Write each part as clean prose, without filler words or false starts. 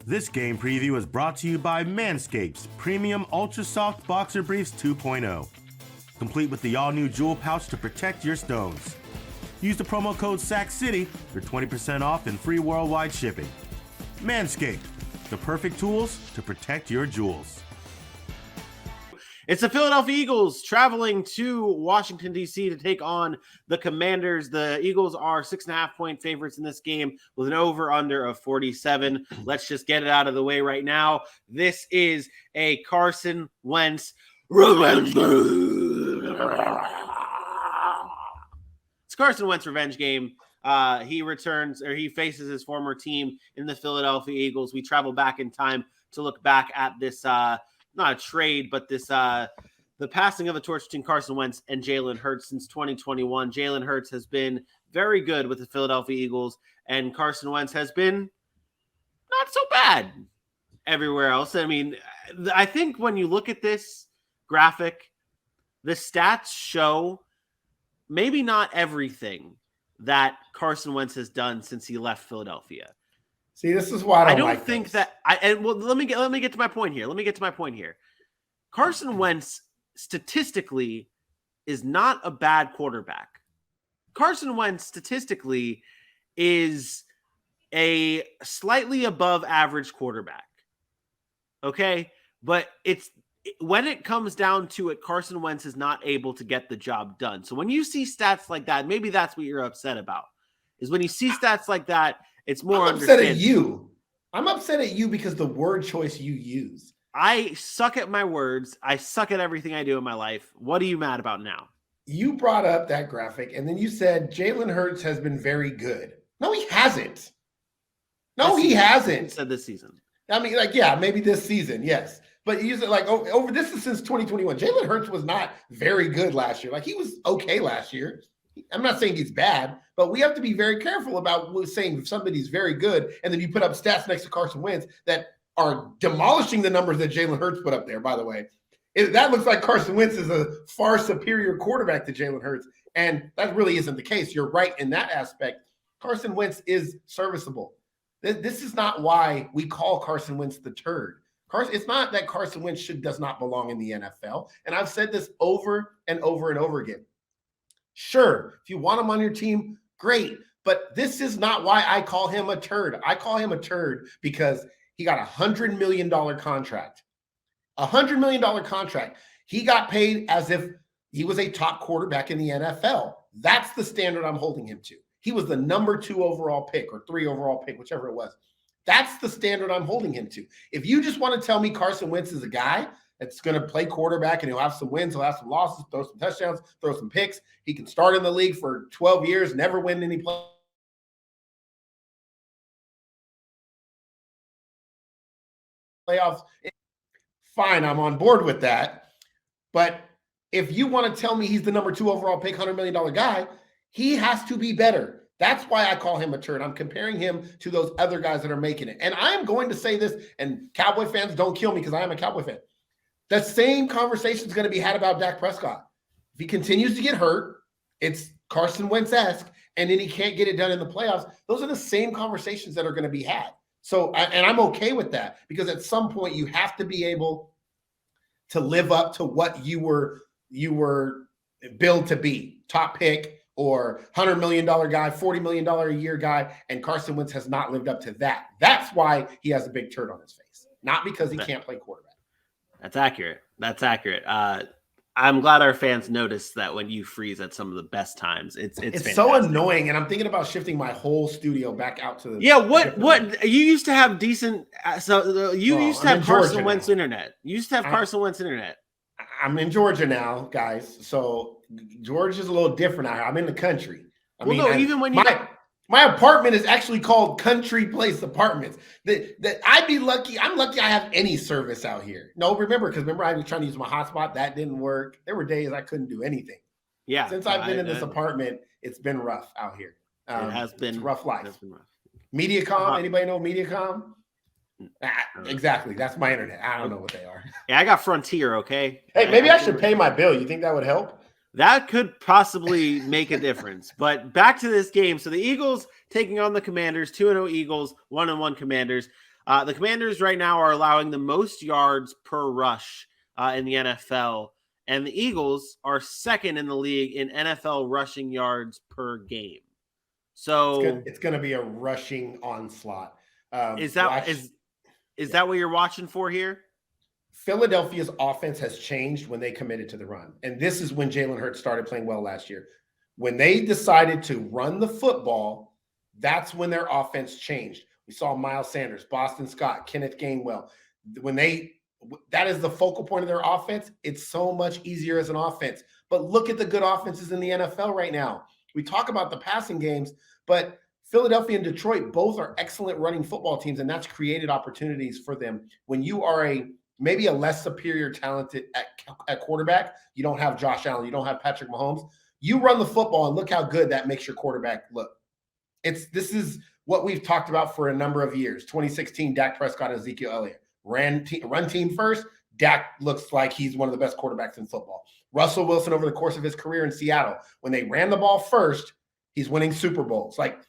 This game preview is brought to you by Manscaped's Premium Ultra Soft Boxer Briefs 2.0, complete with the all-new jewel pouch to protect your stones. Use the promo code SACCITY for 20% off and free worldwide shipping. Manscaped, the perfect tools to protect your jewels. It's the Philadelphia Eagles traveling to Washington, D.C. to take on the Commanders. The Eagles are 6.5-point favorites in this game with an over-under of 47. Let's just get it out of the way right now. This is a Carson Wentz revenge game. It's Carson Wentz revenge game. He faces his former team in the Philadelphia Eagles. We travel back in time to look back at this not a trade, but this the passing of the torch between Carson Wentz and Jalen Hurts since 2021. Jalen Hurts has been very good with the Philadelphia Eagles, and Carson Wentz has been not so bad everywhere else. I mean, I think when you look at this graphic, the stats show maybe not everything that Carson Wentz has done since he left Philadelphia. See, this is why I don't like think this. Let me get to my point here. Carson Wentz statistically is not a bad quarterback. Carson Wentz statistically is a slightly above average quarterback. Okay, but when it comes down to it, Carson Wentz is not able to get the job done. So when you see stats like that, maybe that's what you're upset about. Is when you see stats like that. It's more I'm upset at you. I'm upset at you because the word choice you use. I suck at my words. I suck at everything I do in my life. What are you mad about now? You brought up that graphic, and then you said Jalen Hurts has been very good. No, he hasn't. He hasn't. You said this season. I mean, maybe this season, yes. But you said over this is since 2021. Jalen Hurts was not very good last year. He was okay last year. I'm not saying he's bad, but we have to be very careful about saying if somebody's very good and then you put up stats next to Carson Wentz that are demolishing the numbers that Jalen Hurts put up there, by the way. That looks like Carson Wentz is a far superior quarterback to Jalen Hurts, and that really isn't the case. You're right in that aspect. Carson Wentz is serviceable. This is not why we call Carson Wentz the turd. It's not that Carson Wentz does not belong in the NFL, and I've said this over and over and over again. Sure, if you want him on your team, great. But this is not why I call him a turd. I call him a turd because he got a $100 million contract. A $100 million contract. He got paid as if he was a top quarterback in the NFL. That's the standard I'm holding him to. He was the number 2 overall pick or 3 overall pick, whichever it was. That's the standard I'm holding him to. If you just want to tell me Carson Wentz is a guy that's going to play quarterback and he'll have some wins, he'll have some losses, throw some touchdowns, throw some picks. He can start in the league for 12 years, never win any playoffs. Fine, I'm on board with that. But if you want to tell me he's the number 2 overall pick, $100 million guy, he has to be better. That's why I call him a turd. I'm comparing him to those other guys that are making it. And I'm going to say this, and Cowboy fans, don't kill me because I am a Cowboy fan. The same conversation is going to be had about Dak Prescott. If he continues to get hurt, it's Carson Wentz-esque, and then he can't get it done in the playoffs. Those are the same conversations that are going to be had. So, and I'm okay with that because at some point you have to be able to live up to what you were billed to be. Top pick or $100 million guy, $40 million a year guy, and Carson Wentz has not lived up to that. That's why he has a big turd on his face, not because he can't play quarterback. That's accurate. I'm glad our fans noticed that when you freeze at some of the best times, it's so annoying. And I'm thinking about shifting my whole studio back out to the. Yeah. What you used to have decent. You used to have Carson Wentz internet. You used to have Carson Wentz internet. I'm in Georgia now, guys. So Georgia's a little different out here. I'm in the country. Even when you. My apartment is actually called Country Place Apartments. That I'd be lucky. I'm lucky I have any service out here. No, remember I was trying to use my hotspot. That didn't work. There were days I couldn't do anything. Yeah. Since I've been in this apartment, it's been rough out here. It has been. It's a rough life. Mediacom. Anybody know Mediacom? Exactly. That's my internet. I don't know what they are. Yeah, I got Frontier. Okay. Hey, maybe I should pay my bill. You think that would help? That could possibly make a difference. But back to this game. So the Eagles taking on the Commanders, 2-0 Eagles, 1-1 Commanders. The Commanders right now are allowing the most yards per rush in the NFL, and the Eagles are second in the league in NFL rushing yards per game. So it's going to be a rushing onslaught. Is that what you're watching for here? Philadelphia's offense has changed when they committed to the run. And this is when Jalen Hurts started playing well last year. When they decided to run the football, that's when their offense changed. We saw Miles Sanders, Boston Scott, Kenneth Gainwell. That is the focal point of their offense. It's so much easier as an offense. But look at the good offenses in the NFL right now. We talk about the passing games, but Philadelphia and Detroit both are excellent running football teams, and that's created opportunities for them. When you are maybe a less superior talented at quarterback, you don't have Josh Allen, you don't have Patrick Mahomes, you run the football and look how good that makes your quarterback look. This is what we've talked about for a number of years. 2016, Dak Prescott, Ezekiel Elliott. Run team first, Dak looks like he's one of the best quarterbacks in football. Russell Wilson over the course of his career in Seattle, when they ran the ball first, he's winning Super Bowls. Like,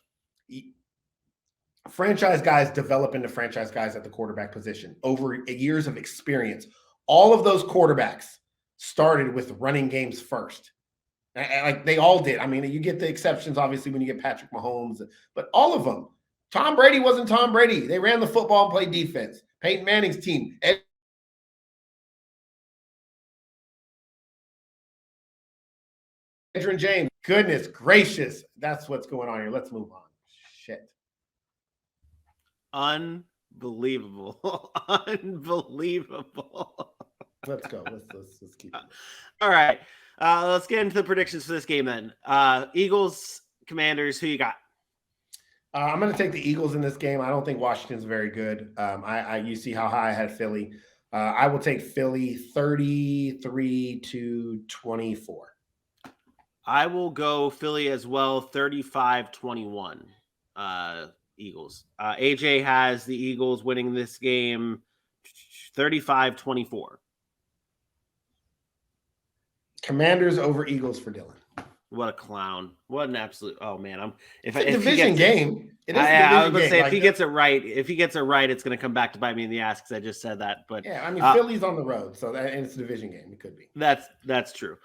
franchise guys develop into franchise guys at the quarterback position over years of experience. All of those quarterbacks started with running games first. Like, they all did. I mean, you get the exceptions, obviously, when you get Patrick Mahomes, but all of them. Tom Brady wasn't Tom Brady. They ran the football and played defense. Peyton Manning's team. Adrian James. Goodness gracious. That's what's going on here. Let's move on. Shit. Unbelievable. Unbelievable. Let's go. Let's keep it. All right. Let's get into the predictions for this game then. Eagles, Commanders, who you got? I'm going to take the Eagles in this game. I don't think Washington's very good. You see how high I had Philly. I will take Philly 33-24. I will go Philly as well, 35-21. Eagles. AJ has the Eagles winning this game 35-24. Commanders over Eagles for Dylan. What a clown. What an absolute. Oh man. It's a division game. It is I was going to say, if he gets it right, it's going to come back to bite me in the ass because I just said that. But yeah, I mean, Philly's on the road, so and it's a division game. It could be. That's true.